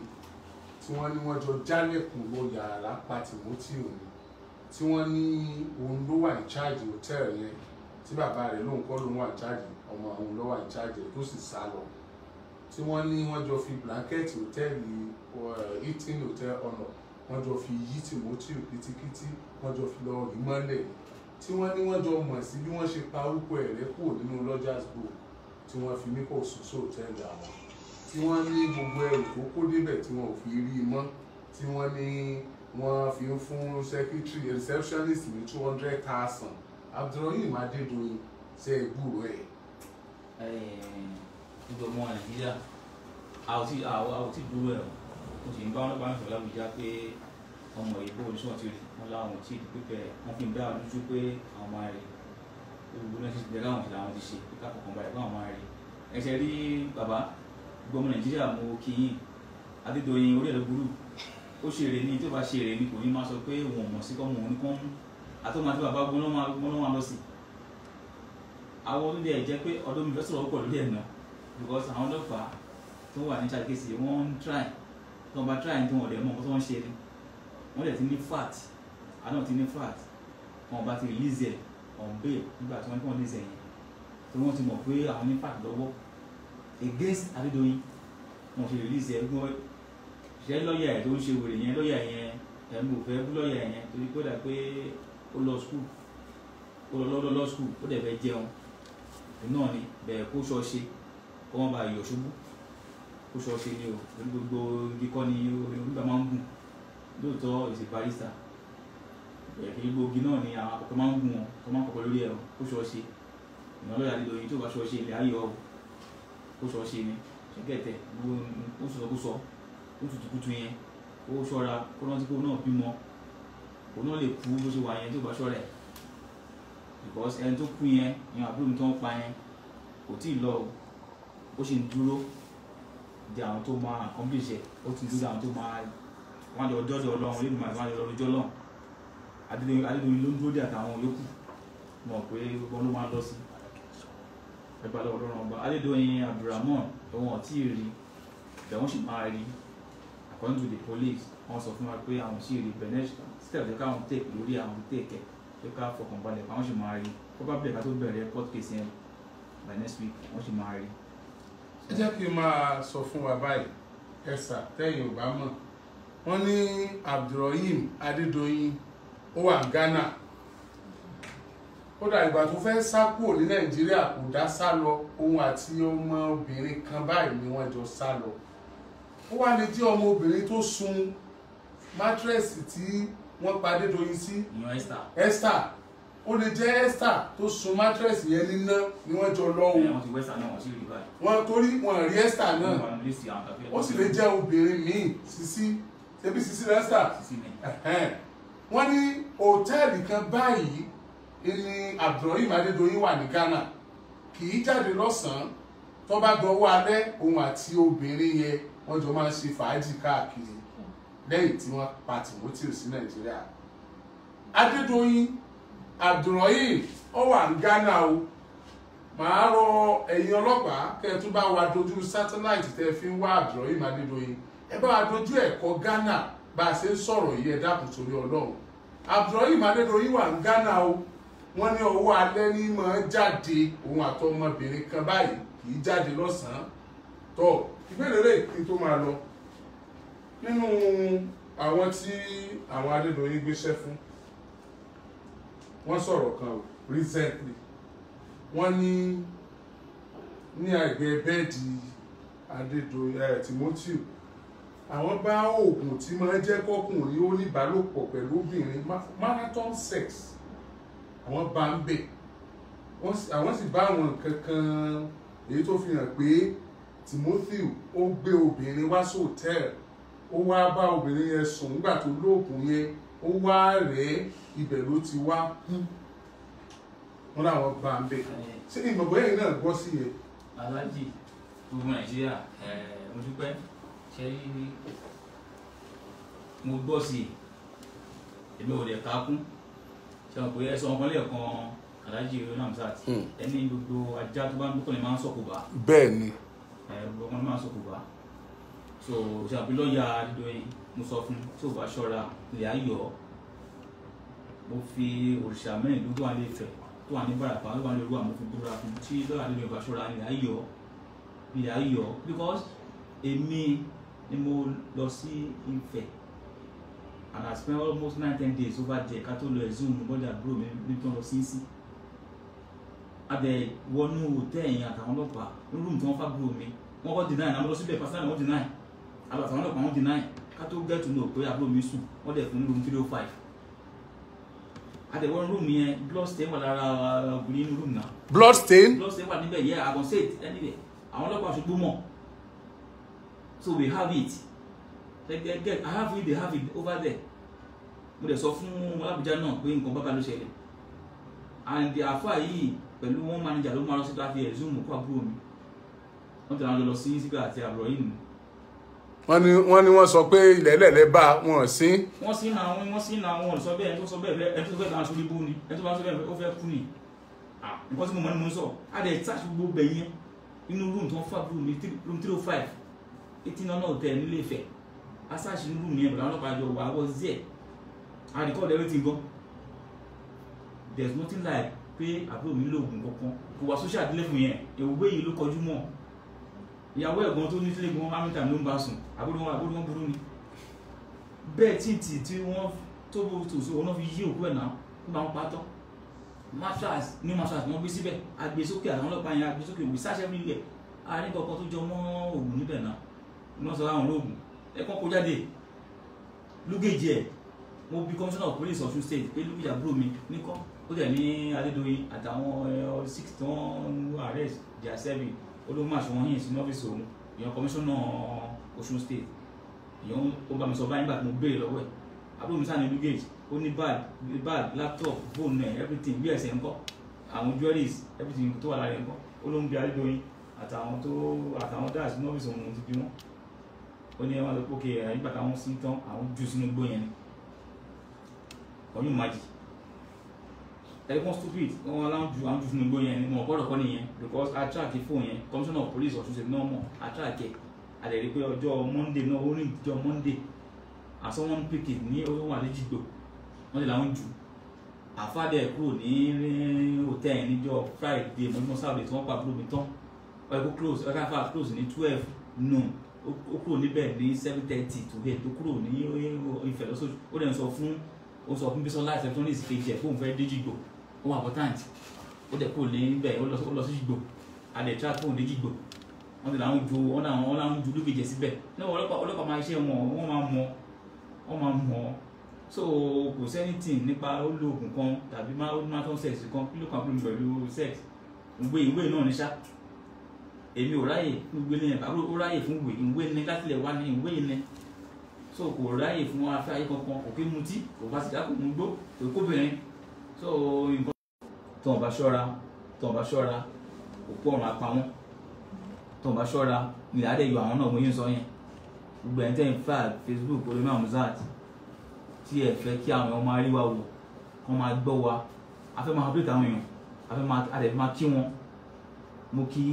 tí wọ́n ní wọ́n jọ jálẹ̀kùn lo yàrá pa Timothy òní tí wọ́n ní òun ló wà ní charge hotel yẹn tí bàbá rẹ̀ lóun kọ́ ló wà ní charge ọmọ àwọn ló wà ní charge tó sì sá lọ tí wọ́n ní wọ́n jọ fi blanket hòtẹ́ẹ̀lì Hilton Hotel Honor wọ́n jọ fi yí Timothy kìtìkìtì wọ́n jọ fi lọ rí mọ́lẹ̀ tí wọ́n ní wọ́n jọ mọ̀ sí bí wọ́n ṣe pa orúkọ ẹ̀rẹ́ kúrò nínú Lodgers Bowl tí wọ́n fi ní kò sùn sóòtẹ́ẹ̀lì àwọn tí wọ́n ní gbogbo ẹrù tó kó débẹ̀ tí wọ́n ò fi rí i mọ́ tí wọ́n ní wọ́n fi ń fún secretary receptionist ní 200,000 Abdulrahim Adédoyin ṣe é gbúrò ẹ̀. gbogbo ọmọ Nàìjíríà a ò tí dúró ẹ̀ o sì ń bá wọn sọ̀rọ̀ láwùjá pé ọmọ ìbò oníṣòwò ti rí wọn láwọn tí pípẹ́ wọn fi ń dá lójú pé àwọn máa rí gbogbo náà ti jẹ́ káwọn ti làwọn ti ṣe ká kọ̀ọ̀kan balẹ̀ káwọn máa rí ẹsẹ̀ rí bàbá gbogbo ọmọ Nàìjíríà mo kí yín Adédoyin orí ẹ̀rọ burú ó ṣe èrè ní tí ó bá ṣe èrè ní kò ní máa sọ pé òun ò mọ̀ sí kọ́mọ òun ní kọ́ mú àtọ́mọ àti bàbá gbọ́n ló máa lọ sí àwọn onílé ẹ̀ jẹ́ pé ọdún mi fẹ́ sọ̀rọ̀ pọ̀ lórí ẹ̀ náà because àwọn ọlọ́pàá tó wà ní ṣàkíyèsí wọ́n ń try tó ń bá try tí wọ́n dẹ̀ mọ̀ tó ń ṣe ni wọ́n dẹ̀ ti ní fact àná ti ní fact wọn bá ti release ẹ̀ on bail nígbà tí wọ́n ní kí wọ́n release ẹ̀ yẹn tí wọ́n ti mọ̀ pé àwọn ní fact lọ́wọ́ against Adédoyin wọ́n ti release ẹ̀ gbọ́n ṣe lọ́ọ̀yà ẹ̀ tó ń ṣe wèrè yẹn lọ́ọ̀yà yẹn ẹ̀mú ò fẹ́ bú lọ́ọ̀yà yẹn torí pé ó dà pé ó lọ school ó lọ school ó dẹ̀ fẹ́ jẹun náà ni bẹ̀rẹ̀ kó ṣọ́ọ̀ṣe kó wọ́n bá yọ̀ ṣubú kó ṣọ́ọ̀ṣe ni o torí gbogbo ibi kọ́ ni onígbà máa ń gùn lóòótọ́ ìṣe barista bẹ̀rẹ̀ kí gbogbo igi náà ni àwọn akọ̀kọ̀ máa ń gùn wọn tó máa ń kọ̀kọ̀ lórí ẹ̀ kó ṣọ́ọ̀ṣe ìnáwó Adédoyin tó bá ṣọ́ọ̀ṣe ilẹ̀ ayọ̀ kó ṣọ́ọ̀ṣe ni ṣẹ́gẹ̀tẹ̀ ó sọ ó tutukutu yẹn ó ṣọ́ra kó rántí kó náà bímọ kó náà lè kú bó ṣe wà yẹn tó bá ṣọ́ra ẹ̀ because ẹni tó kú yẹn ìyẹn àbúrò mi tó ń pa yẹn kò tí ì lọ ó ṣe ń dúró di àwọn tó máa accomplish ẹ̀ ó ti dúró di àwọn tó máa wọ́n á lọ dọ́dọ̀ Ọlọ́run lẹ́nu màá lọ lọ́jọ́ lọ́hùn Adédoyin ló ń dúró di àtàwọn yòókù mọ̀ pé wọ́n ló máa lọ sí ẹgbàá lọ́wọ́ Ọlọ́run ọba Adédoyin Abdulrahman ẹ̀wọ̀n ọ̀tí rí bẹ̀ wọ́n sì máa rí according to the police wọ́n sọ fún wa pé àwọn sì rí benin step tó káwọn take lórí àwọn take ẹ̀ tó ká fọkàn balẹ̀ àwọn sì máa rí probably ká tó bẹ̀rẹ̀ court case yẹn by next week wọ́n sì máa rí. ẹ jẹ́ kí n máa sọ fún wa báyìí ẹ̀sà tẹ́yìn ò bá mọ̀ wọ́n ní Abdulrahim Adédoyin ó wà ní Ghana ó dà ìgbà tó fẹ́ sá kúrò ní Nàìjíríà kò dá sá lọ òun àti ọmọbìnrin kan báyìí ni wọ́n jọ sá lọ ó wá ní tí ọmọbìnrin tó sun mátírẹ́sì tí wọ́n pa Adédoyin sí Esther ó lè jẹ́ Esther tó sun mátírẹ́sì yẹn níná ni wọ́n jọ lọ o wọ́n torí wọ́n rí Esther náà ó sì lè jẹ́ obìnrin míì Sisi ṣebí Sisi Esther wọ́n ní hòtẹ́ẹ̀lì kan báyìí ní Abdulrahim Adédoyin wà ní Ghana kì í jáde lọ́sàn-án tó bá dọwọ́ alẹ́ òun àti obìnrin yẹn wọ́n jọ máa ń ṣe fàájì káàkiri lẹ́yìn tí wọ́n pa Timothy sí Nàìjíríà. Adédoyin Abdulrahim ó wà ní Ghana o màá rọ ẹ̀yin ọlọ́pàá kẹ́ ẹ tún bá wa dojú sátáláìtì tẹ́ fi ń wá Abdulrahim Adédoyin ẹ bá wa dojú ẹ̀kọ́ Ghana bá a ṣe ń sọ̀rọ̀ yìí ẹ dákun torí Ọlọ́run Abdulrahim Adédoyin wà ní Ghana o wọ́n ní ọwọ́ alẹ́ ní máa jáde òun àtọmọbìnrin kan báyìí kì í jáde lọ́sàn-án tó ìbéèrè lè kí tó máa lọ nínú àwọn tí àwọn Adédoyin gbéṣẹ́ fún wọ́n sọ̀rọ̀ kan o recently wọ́n ní àgbẹ̀ bẹ́ẹ̀dì Adédoyin Timothy àwọn bá oògùn tí máa ń jẹ́ kọ́kùnrin ó ní ìbálòpọ̀ pẹ̀lú obìnrin marathon sex àwọn bá ń bẹ̀ àwọn sì bá àwọn nǹkan kan èyí tó fi hàn pé Timothy ó gbé obìnrin wá sí hòtẹ́ẹ̀lì ó wá bá obìnrin yẹn sùn nígbà tó lóògùn yẹn ó wá rẹ̀ ibẹ̀ ló ti wá kú wọn làwọn bá ń bẹ̀ ṣé ìmọ̀gbọ́ yẹn náà gbọ́ sí yẹn. aláàjì gbogbo Nàìjíríà mo dúpẹ́ ṣe mo gbọ́ sí èmi ò lè ká kún ṣe wọn pé ẹ sọ wọn kan lẹ́ẹ̀kan aláàjì Hamzat ẹni gbogbo ajá tó bá ń gbókàn ní máa ń sọ̀kò bá. bẹ́ẹ̀ ni. gbogbo wọn máa ń sọ̀kò bá so ṣe àbí lọ́ọ̀yà Adédoyin mo sọ fún tí ò bá ṣọ́ra lè ayọ̀ mo fi òrìṣà mẹ́rìndínlógún wà lè fẹ̀ tó wà ní Ìbàràpá tó wà ní Olúwa mo fi búra fún tí lọ́ọ̀yà Adédoyin bá ṣọ́ra lè ayọ̀ because èmi ni mo lọ sí Ifẹ̀ and I spent almost 9-10 days over there ká tó lọ Zoom bọ́dà àbúrò mi níbi tó lọ sí abẹ wọnú hòtẹ́ẹ̀lì àtàwọn ọlọ́pàá rúùmù tí wọ́n fà búrò mi wọ́n kọ́ deny àwọn lọ síbẹ̀ pàṣẹ àwọn deny àtàwọn ọlọ́pàá wọn deny ká tó get to know pé àbúrò mi sùn wọ́n dẹ̀ fún room 305 àtẹ̀wọ́n rúùmù yẹn blood stain wà lára ọkùnrin inú rúùmù náà. blood stain wà níbẹ̀ yẹ I can say it anyway àwọn ọlọ́pàá ṣùgbọ́n mọ̀. So we have it. I have it, they have it over there. Mo dẹ̀ sọ fún Abuja náà pé nǹkan bábá ló ṣẹlẹ̀. And the àfáà yìí pẹ̀lú wọn manager ló máa lọ sí káfí ẹ̀ Zoom kó àbúrò mi. Wọ́n ti rán lọ sí sígbà àti àbúrò yìí nù. Wọ́n ní wọ́n sọ pé ilẹ̀ ẹlẹ́lẹ́ bá wọn sí. Wọ́n sí náà wọn sọ bẹ́ẹ̀ ẹni tó sọ bẹ́ẹ̀ ẹni tó fẹ́ dáhùn sórí bú ni ẹni tó bá sọ bẹ́ẹ̀ ó fẹ́ kú ni. Nǹkan tí mo mọ̀ ni mo ń sọ. A dẹ̀ touch gbogbo bẹ̀yẹn inú room tí wọ́n fà búrò mi room 305. Náà tẹ nílé Ifẹ̀ asáàṣì nínú mi ẹ̀ bọ̀dá ọlọ́pàá àjọ wà wọ́n zẹ̀ I record everything gan there is nothing like pé àbúrò mi lóògùn kankan kò wá social delay fún yẹn èwúgbé yìí ló kọjú mọ́ ìyàwó ẹ̀gbọ́n tó ní sílé gan amíta ló ń bá sùn àbúrò wọn burú ni bẹ́ẹ̀ tí wọ́n tó bó tó so wọn fi yí òkú ẹ̀ náà kó bá wọn pátọ́ mattress wọ́n gbé síbẹ̀ agbésókè àwọn ọlọ́pàá yẹn agbésókè we search everywhere àárín kankan tó jọ mọ́ òògùn níbẹ̀ náà wọ́n sọ àwọn olóògùn ẹ̀kọ́ kó jáde lúgèjì ẹ̀ mo bí commissioner of police Ọ̀ṣun state pé lúgèjì àbúrò mi nìkan ó tẹ̀ ní Adédoyin àtàwọn 6 tí wọ́n arrest their 7 olóhùn àṣọ wọn yìí sí ọ́fíìsì òun ìyẹn commissioner Ọ̀ṣun state ìyẹn ó bá mi sọ báyìí nígbà tí mo béèrè lọ́wọ́ ẹ̀ àbúrò mi sáà ní lúgèjì ó ní bag laptop phone everything bí ẹ̀sẹ̀ ńkọ́ àwọn jewelries everything tó wà lára ẹ̀ ńkọ́ olóhùn bí Adédoyin àtàwọn dáàsì ní ọ́fíìsì òun ti bí wọn ó ní ẹwà lọ́pọ̀ kí nígbà táwọn sí tán àwọn jù sínú igbó yẹn ni ọyún májì ẹ̀kọ́ stupid wọn aláwọ̀ jù àwọn jù sínú igbó yẹn ni wọn gbọ́dọ̀ kọ́ nìyẹn because attract fóun yẹn commissioner of police Ọ̀ṣun ṣe náà mọ̀ attract ẹ̀ àdẹ̀rí pé ọjọ́ Monday náà ó ní ìjọ Monday àsọ wọn pick it ní owó àlejìgbò wọn lè làwọn jù àfáàdẹ̀ kúrò ní hòtẹ́ẹ̀lì níjọ́ Friday mọ́júmọ́ Saturday tí wọ́n pa àbúrò mi tán ọ̀ẹ́kọ́ close ọ̀ẹ́kọ́ close ní 12 noon ó kúrò níbẹ̀ ní 7:30 to 8 ó kúrò ní Ifẹ̀ lọ́sọ̀tún ó dẹ̀ sọ fún Bísọ́lá electronics kejì ẹ̀ fóun fẹ́ déjìgbò ó wà important ó dẹ̀ kúrò níbẹ̀ ó lọ sí jìgbò adẹ̀ fóun déjìgbò wọ́n ti làwọn ju lókèjẹ síbẹ̀ náà ọlọ́pàá máa iṣẹ́ wọ́n máa mọ̀ so kò sẹ́nìtì nípa ó lo oògùn kan tàbí máa tán sex kan kí ló kàn fún mi pẹ̀lú sex ìwé náà ní ṣá èmi ò ráyè fún ìwé ní àbúrò ó ráyè fún ìwé ní látìlẹ̀ wá ní ìwé ní so kò ráyè fún afẹ́ ayé kankan kò kí mutí kò bá sì dákò mú gbó kò kóbìnrin so nǹkan tó ń bá ṣọ́ra òpó ọ̀run apá wọn tó ń bá ṣọ́ra ní àdé yọ àwọn náà mo yín sọ yẹn gbogbo ẹ̀ ń tẹ́yìn fà Facebook olómi Hamzat tí ẹ fẹ́ kí àwọn ọmọ aríwá wò kọ́ máa gbọ́ wa afẹ́ máa update àwọn èèyàn afẹ́ máa kí wọn mo kí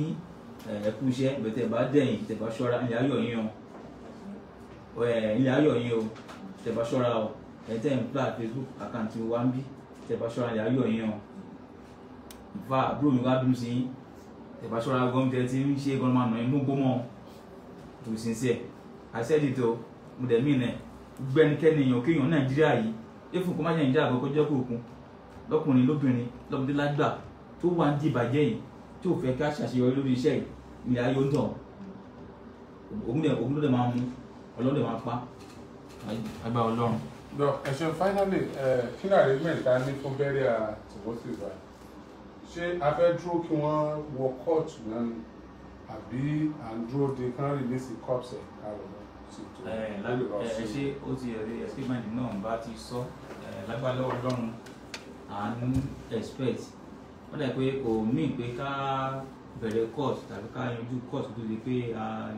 ẹkú iṣẹ́ bẹ̀tẹ̀ bá dẹ̀yìn tẹ̀ bá ṣọ́ra ilẹ̀ ayọ̀ yín o ilẹ̀ ayọ̀ yín o tẹ̀ bá ṣọ́ra o ẹ̀ tẹ̀ ń plá Facebook àkáǹtì wa ń bí tẹ̀ bá ṣọ́ra ilẹ̀ ayọ̀ yín o ìfà àbúrò mi wá bínú sí yín ẹ̀bá ṣọ́ra gọ́ọ̀mù tí ń ṣe gọ́ọ̀mù àná inú gbọ́mọ̀ to be sincere I said it o mo dẹ̀ mí nẹ̀ gbẹ́nikẹ́ni èèyàn kéèyàn Nàìjíríà yìí éfún kó má jẹ́ Nàìjíríà àkọ́kọ́ jẹ́ kóòkun lọ́kùnrin lóbìnrin lọ́mọdé lágbà tó wà ń di ìbàjẹ́ yìí tí ò fẹ́ ká ṣàṣeyọrí lórí iṣẹ́ yìí ní ayé ń tàn òun ló dẹ̀ máa mú Ọlọ́run dẹ̀ máa pa agbára Ọlọ́run. No, ẹ̀sùn finally kí ni arrangement ta ní fún burial Timothy báyìí? Ṣé a fẹ́ dúró kí wọ́n wọ court náà ni àbí à ń dúró de kán release corpse ẹ̀ káàrọ̀ náà sí tó ṣé ó ti rí statement náà bá ti sọ lágbára Ọlọ́run à ń expect wọ́n dà pé kò mí pé ká bẹ̀rẹ̀ court tàbí ká yanjú court tó di pé a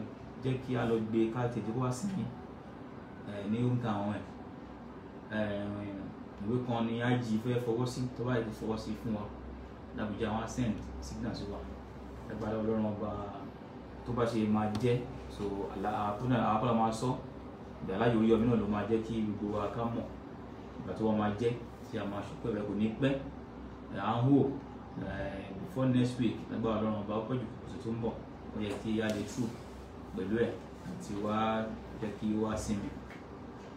jẹ́ kí a lọ gbé ká tètè wá sí ní òǹkà àwọn ìwé kan ni IG fẹ́ fọwọ́ sí tó bá yẹ fọwọ́ sí fún wa l'Abuja wọn send signal sí wa lágbára Ọlọ́run ọba tó bá ṣe máa jẹ́ so àpọ́nà máa sọ ìgbà aláyọ̀ orí ọmọ náà ló máa jẹ́ kí gbogbo wa ká mọ̀ ìgbà tó wọ́n máa jẹ́ tí a máa ṣùpẹ́ rẹ̀ kò ní pẹ́ à ń hò before next week lágbára Ọlọ́run ọba ọpẹ́ jù oṣù tó ń bọ̀ ó yẹ kí a lè tú pẹ̀lú ẹ̀ àti wá jẹ́ kí wá sinmi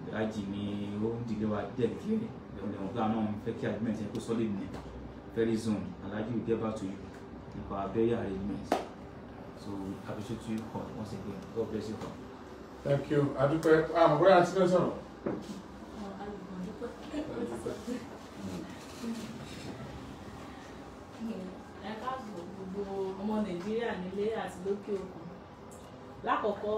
ìdájì ni ó ń dilé wa díẹ̀ kéré lẹ́wọ̀n gbà náà ń fẹ́ kí agreement yẹn kó solid ní very soon Alhaji will get back to you nípa burial arrangement so appreciate you once again God bless you all. Thank you. Adúpẹ́ bóyá àti fẹ́ sọ̀rọ̀. Ẹ káàbọ̀ gbogbo ọmọ Nàìjíríà nílé àti lókè òkun. Lákọ̀ọ́kọ́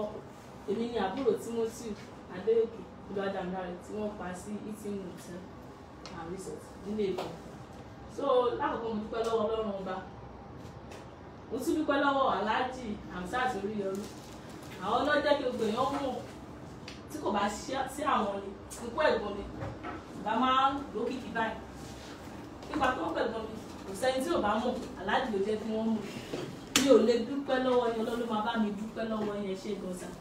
èmi ni àbúrò Timothy Adéòkè Olúwadámiláre tí wọ́n pa sí Eaton Hotel and Resort nílé Èkó. So lákọ̀ọ́kọ́ mo dúpẹ́ lọ́wọ́ Ọlọ́run ọba. Mo tún dúpẹ́ lọ́wọ́ Alhaji Hamzat Oríyọmí. Àwọn ọlọ́jẹ́ kí gbogbo èèyàn mọ̀ tí kò bá sí àwọn ni ikú ẹ̀gbọ́n mi bá máa ń lókìkí báyìí. Nípa tó ń pẹ̀gbọ́n mi kò sẹ́ni tí ò bá mọ̀ Alhaji ló jẹ́ kí wọ́n mọ̀. Mi ò lè dúpẹ́ lọ́wọ́ yẹn Ọlọ́run máa bá mi dúpẹ́ lọ́wọ́ yẹn ṣé gan-an.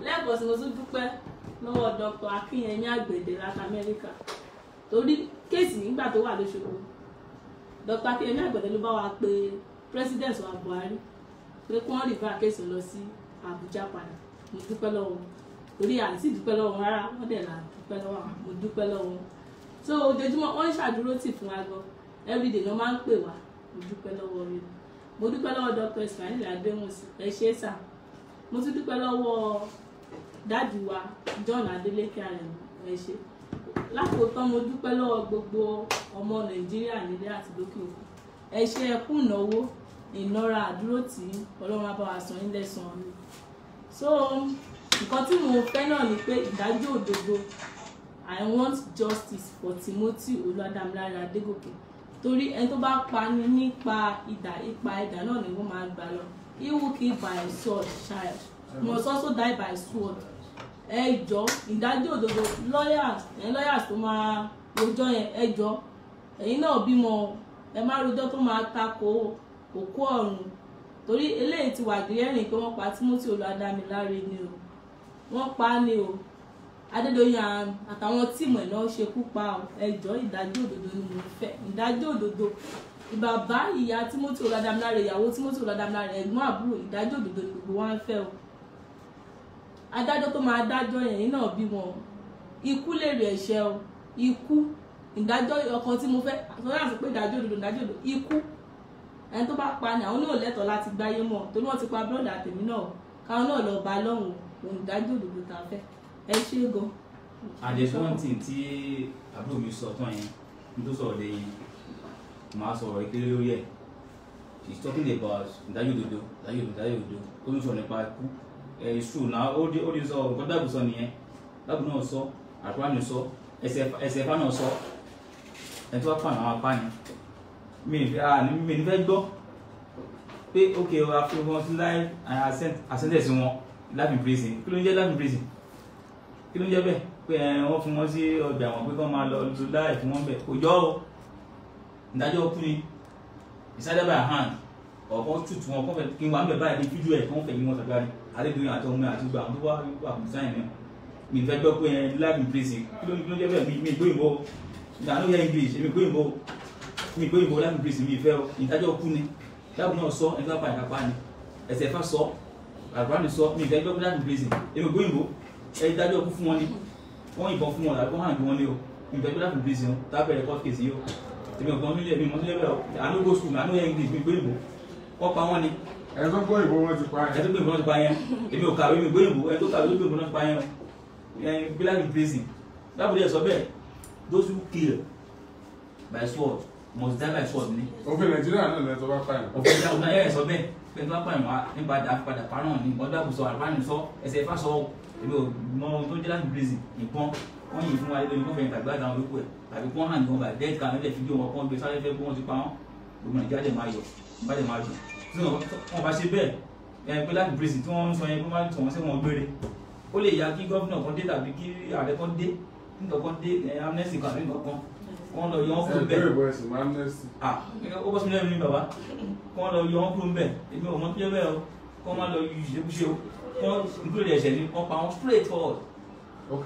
Lẹ́ẹ̀kan sí mo tún dúpẹ́ lọ́wọ́ Dr. Akínyẹmí Àgbẹ̀dẹ láti Amẹ́ríkà torí kéèsì nígbà tó wà lóṣogbo Dr. Akínyẹmí Àgbẹ̀dẹ ló bá wa pé president wa Buhari pé kí wọ́n rìbá kéèsì lọ sí Àbújá padà mo dúpẹ́ lọ́wọ́ torí àìsí dúpẹ́ lọ́wọ́ rárá wọ́n dẹ̀ là dúpẹ́ lọ́wọ́ mo dúpẹ́ lọ́wọ́ so ojoojúmọ́ wọ́n ń ṣàdúró tì fún wa gan everyday ló máa ń pè wá mo dúpẹ́ lọ́wọ́ rẹ mo dúpẹ́ lọ́wọ́ Dr. Ismail Adéwọ̀nsì ẹ ṣé sà mo tún dúpẹ́ lọ́wọ́ dáàdì wa John Adeleke Aremu ẹ ṣé lákòótán mo dúpẹ́ lọ́wọ́ gbogbo ọmọ Nàìjíríà nílé àti lókè òkun ẹ ṣé ẹ kú ìnáwó ìnara àdúró tí Ọlọ́run á bá wa san yín lẹ́san ni so nǹkan tí mo fẹ́ náà ni pé ìdájọ́ òdodo I want justice for Timothy Olúwadámiláre Adégòkè torí ẹni tó bá pa ni nípa idà náà ni wọ́n máa gbà lọ he who kill by sword child must also die by sword ẹ jọ̀ọ́ ìdájọ́ òdodo lawyers tó máa rojọ́ yẹn ẹ jọ̀ọ́ ẹ̀yin náà bímọ ẹ má rojọ́ tó máa tako òkú ọ̀run torí eléyìí ti wà gírẹ́rìn pé wọ́n pa Timothy Olúwadámiláre ni o wọ́n pa á ni o Adédoyin àtàwọn tíìmù ẹ̀ náà ṣekú pa ọ ẹ jọ̀ọ́ ìdájọ́ òdodo ni mo fẹ́ ìdájọ́ òdodo ìbàbá ìyá Timothy Olúwadámiláre ìyàwó Timothy Olúwadámiláre ẹ̀gbọ́n àbúrò ìdájọ́ òdodo ni gbogbo wa ń fẹ́ o adájọ́ tó máa dájọ́ yẹn náà bí wọn ikú lèrè ẹ̀ṣẹ̀ o ikú ìdájọ́ ọkàn tí mo fẹ́ àtọ́jú àti pé ìdájọ́ òdodo ikú ẹni tó bá pa ni àwọn náà lẹ́tọ̀ọ́ láti gbáyé mọ́ torí wọ́n ti pa bọ́ọ̀dà tèmi náà káwọn náà lọ bá lọ́hùn òun ìdájọ́ òdodo tá a fẹ́ ẹ ṣé gan. And there's one thing tí àbúrò mi sọ tán yẹn ní tó sọ̀rọ̀ lẹ́yìn màá sọ̀rọ̀ ìkéré lórí ẹ̀ she's talking about ìdájọ́ òdodo ó ń sọ nípa ikú it's true náà ó di sọ nǹkan dáàbò sọ nìyẹn dáàbò náà sọ àkùrá mi sọ ẹsẹ̀ ẹ̀fá náà sọ ẹni tó bá pààyàn àwọn apá ni mi ní fẹ́ gbọ́ pé ok a fi wọn sí life ascended sí wọn life in prison kí ló ń jẹ́ life in prison kí ló ń jẹ́ bẹ́ẹ̀ pé wọ́n fún wọn sí ọgbà àwọn pé kí wọ́n máa lọ láì fún wọn bẹ́ẹ̀ kò jọ́ o ìdájọ́ kú ni decided by hand ọ̀kan tútù wọn kọ́ fẹ́ kí wọ́n bẹ̀ báyìí ní fídíò ẹ̀ kí wọ́n fẹ́ yí wọn sàgbárí Adédoyin àti ọmọ àti gbogbo àwọn tó wà fún sáyẹn náà mi fẹ́ gbọ́ pé life in prison kí ló ń jẹ́ bẹ́ẹ̀ mi gbóyìnbó ìdáná yẹ English èmi gbóyìnbó mi gbé ìbò láti bírísì mi ìfẹ́ o ìdájọ́ kú ni dáàbò náà sọ ẹni tó bá ìkápá ni ẹsẹ̀ ẹ̀fà sọ àgbáni sọ mi ìfẹ́ gbé láti bírísì èmi gbé ìbò ẹ ìdájọ́ kú fún wọn ni wọ́n yìnbọn fún wọn àbí wọ́n hàn bí wọ́n ní o mi ìfẹ́ gbé láti bírísì o tábẹ̀rẹ̀ court case yìí o èmi ọ̀gbọ́n mílíọ̀nù mi mọ̀ sílẹ̀ bẹ́ẹ̀ o àánú go school àánú yẹn English mi gbé ìbò wọ́n pa wọ́n ni ẹ tó gbọ́ ìbò wọn ti pa ẹ tó gbé ìbò wọn ti pa yẹn èmi ò kàwé mi gbé ìbò ẹ tó kàwé tó gbé ìbò wọn ti pa yẹn o gbé láti bírísì dáàbò dẹ̀ sọ bẹ́ẹ̀ those who kill by sword must die by sword ni. òfin Nàìjíríà náà lẹ́tọ́ bá pààyàn. òfin ìjà ẹ̀ sọ bẹ́ẹ̀ pé tó bá pààyàn wá nípa àpadà parán ní wọ́n dábò sọ àlùfáàní sọ ẹsẹ̀ ifá sọ èmi ò mọ ohun tó jẹ́ láti bírísì nìkan wọ́n yìí fún wa lórí kọ́fẹ́ ìgbàgbọ́ àtàwọn olókùn ẹ̀ tàbí kí wọ́n hàn ní wọn bá dead can lẹ́lẹ̀ fídíò wọn kọ́ gbé sáré fẹ́ bí wọ́n ti pa wọ́n gbogbo Nàìjíríà dẹ̀ máa yọ bá dẹ̀ máa dùn tí wọ́n bá ṣe bẹ́ẹ̀ pé láti bírísì tí wọ́n ń sọ yẹn kó má tọ̀ wọ́n sí wọn gbére ó lè yá kí gọ́fìnà kan dé tàbí kí ààrẹ kan dé nǹkan dé amnesty kan àbí nǹkan kan wọ́n lọ yọ wọ́n kúrò bẹ́ẹ̀. ẹgbẹ́ ìbọn ẹ̀sìn máa ń nẹ́sì. ó bọ́ sí mi lẹ́nu ní bàbá wọ́n lọ yọ wọ́n kúrò bẹ́ẹ̀ èmi ò mọ kí ẹ bẹ́ẹ̀ o kọ́ máa lọ yọ ìṣekúṣe o wọ́n nítorí ẹ̀ṣẹ̀ ni wọ́n pa wọ́n straight forward. ok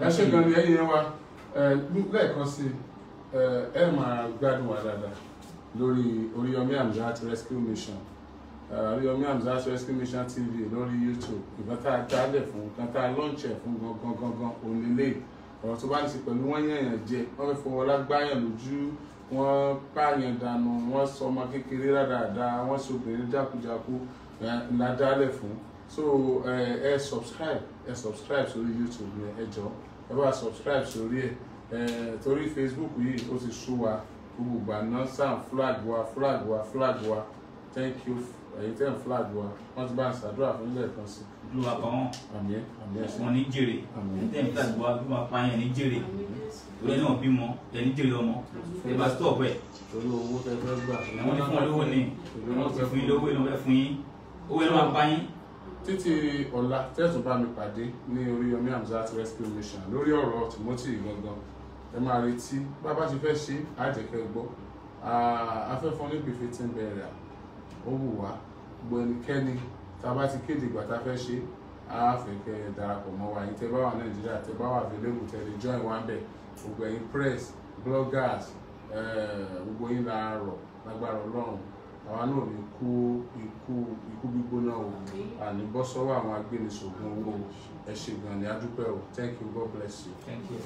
ẹ ṣe gan ni ẹ̀yin wa lẹ́ẹ̀kan sí ẹ máa gbádùn wa dáadáa lórí Oríyọmí Hamzat Rescue Mission Oríyọmí Hamzat Rescue Mission TV lórí YouTube ìgbà tá a dálẹ̀ fún nǹkan tá a lọ́ǹṣẹ̀ fún gangan onílé ọ̀rọ̀ tó bá ní sí pẹ̀lú wọ́n yẹ̀yàn jẹ wọ́n fi fọwọ́ lágbáyàn lójú wọ́n pààyàn dànù wọ́n sọ ọmọ kékeré dáadáa wọ́n sọ obìnrin jákujáku ńlá dálẹ̀ fún so ẹ subscribe sórí YouTube yẹn ẹ jọ̀ọ́ ẹ bá subscribe sórí ẹ torí Facebook yìí ó ti sú wa gbogbo ìgbà náà sàn flag wa thank you ẹ̀yin tẹ́ ń flag wa wọ́n ti bá ń ṣàdúrà fún ilé ẹ̀kan sí. ló wà pa wọn àmín ẹ̀sìn wọn ní jèrè tẹ́ ń flag wa bí wọ́n pa yẹn ní jèrè torí náà bímọ ẹ̀ ní jèrè ọmọ ẹ̀ bá stop ẹ̀. torí owó tẹ́ fẹ́ gbà. ẹ̀wọ̀n ní fún ọ lówó ni wọ́n ti fún yín lówó ìlú fẹ́ fún yín owó ẹ̀ ló máa pa yín. títí ọ̀la tẹ́tù bá mi pàdé ní Oríyọmí Hamzat Rescue Mission lórí ọ̀rọ̀ Timothy gangan ẹ máa retí bá bá ti fẹ́ ṣe àjẹkẹ́ gbọ́ afẹ́fọ́n níbi fifteen bẹ̀rẹ̀ ó wù wá gbogbo ẹnikẹ́ni tá a bá ti kéde ìgbà tá a fẹ́ ṣe á fẹ́ kẹ́ darapọ̀ mọ́ wa yín tẹ́ bá wà Nàìjíríà tẹ́ bá wà available tẹ́ lè join wa bẹ̀ gbogbo ẹ̀yin press bloggers gbogbo yín la rọ̀ lágbára Ọlọ́run àwa náà ní ikú gbígbóná o àní bọ́ sọ́wọ́ àwọn agbénisògùn owó ẹ ṣé gan ni a dúpẹ́ o thank you God bless you. Thank you.